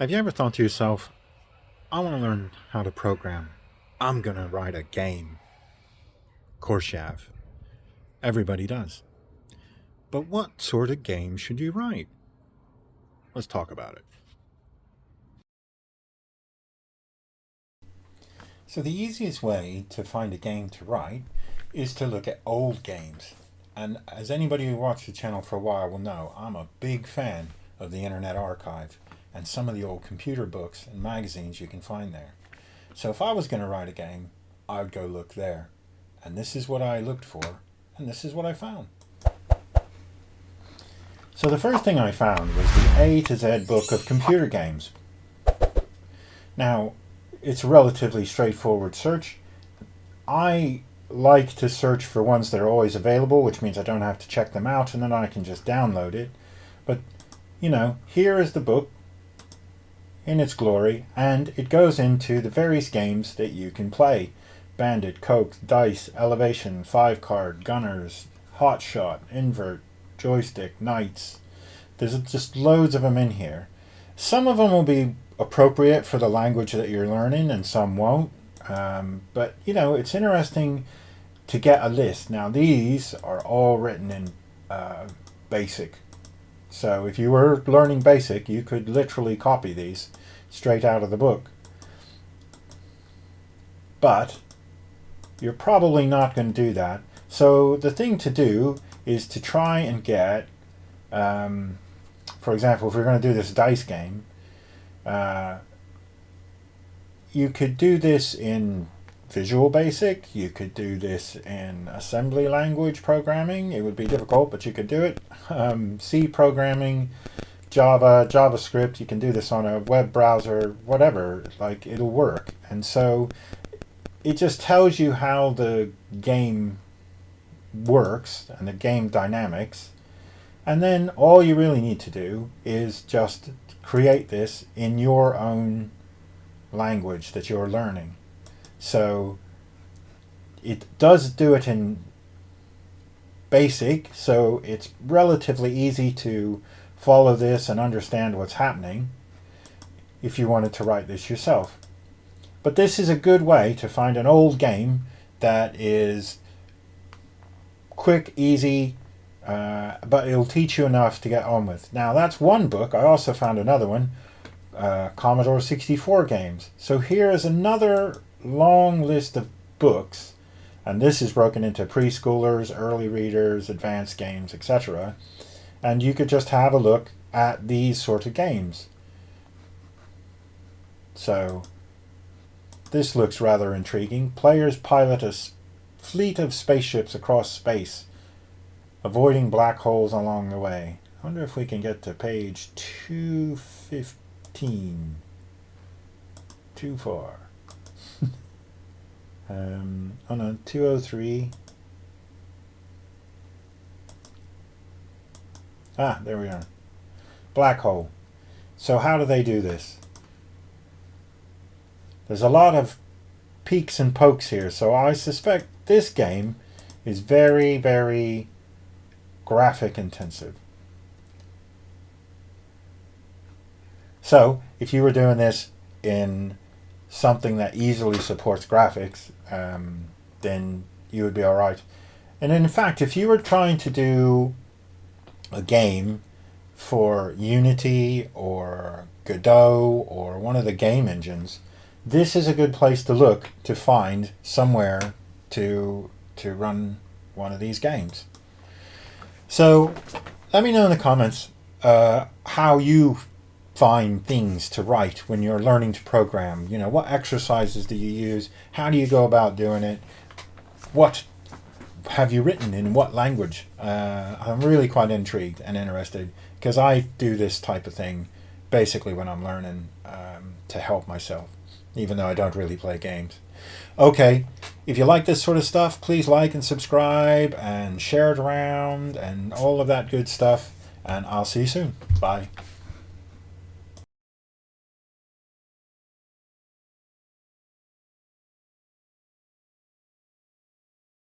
Have you ever thought to yourself, I want to learn how to program. I'm going to write a game. Of course you have. Everybody does. But what sort of game should you write? Let's talk about it. So the easiest way to find a game to write is to look at old games. And as anybody who watched the channel for a while will know, I'm a big fan of the Internet Archive and some of the old computer books and magazines you can find there. So if I was going to write a game, I would go look there. And this is what I looked for, and this is what I found. So the first thing I found was the A to Z book of computer games. Now, it's a relatively straightforward search. I like to search for ones that are always available, which means I don't have to check them out, and then I can just download it. But, here is the book in its glory, and it goes into the various games that you can play. Bandit, Coke, Dice, Elevation, 5-card, Gunners, Hot Shot, Invert, Joystick, Knights. There's just loads of them in here. Some of them will be appropriate for the language that you're learning, and some won't. But, it's interesting to get a list. Now, these are all written in BASIC. So if you were learning BASIC, you could literally copy these straight out of the book. But you're probably not going to do that. So the thing to do is to try and get, for example, if we're going to do this dice game, you could do this in Visual Basic, you could do this in assembly language programming. It would be difficult, but you could do it. C programming, Java, JavaScript, you can do this on a web browser, whatever, it'll work. And so it just tells you how the game works and the game dynamics. And then all you really need to do is just create this in your own language that you're learning. So it does do it in BASIC, so it's relatively easy to follow this and understand what's happening if you wanted to write this yourself. But this is a good way to find an old game that is quick, easy, but it'll teach you enough to get on with. Now that's one book. I also found another one, Commodore 64 games. So here is another long list of books, and this is broken into preschoolers, early readers, advanced games, etc. And you could just have a look at these sort of games. So this looks rather intriguing. Players pilot a fleet of spaceships across space, avoiding black holes along the way. I wonder if we can get to page 215. Too far. Oh no, 203. There we are. Black hole. So how do they do this? There's a lot of peeks and pokes here, so I suspect this game is very, very graphic intensive. So if you were doing this in something that easily supports graphics, then you would be all right. And in fact, if you were trying to do a game for Unity or Godot or one of the game engines, this is a good place to look to find somewhere to run one of these games. So let me know in the comments how you find things to write when you're learning to program. What exercises do you use? How do you go about doing it? What have you written in what language? I'm really quite intrigued and interested, because I do this type of thing basically when I'm learning to help myself, even though I don't really play games. Okay, if you like this sort of stuff, please like and subscribe and share it around and all of that good stuff, and I'll see you soon. Bye.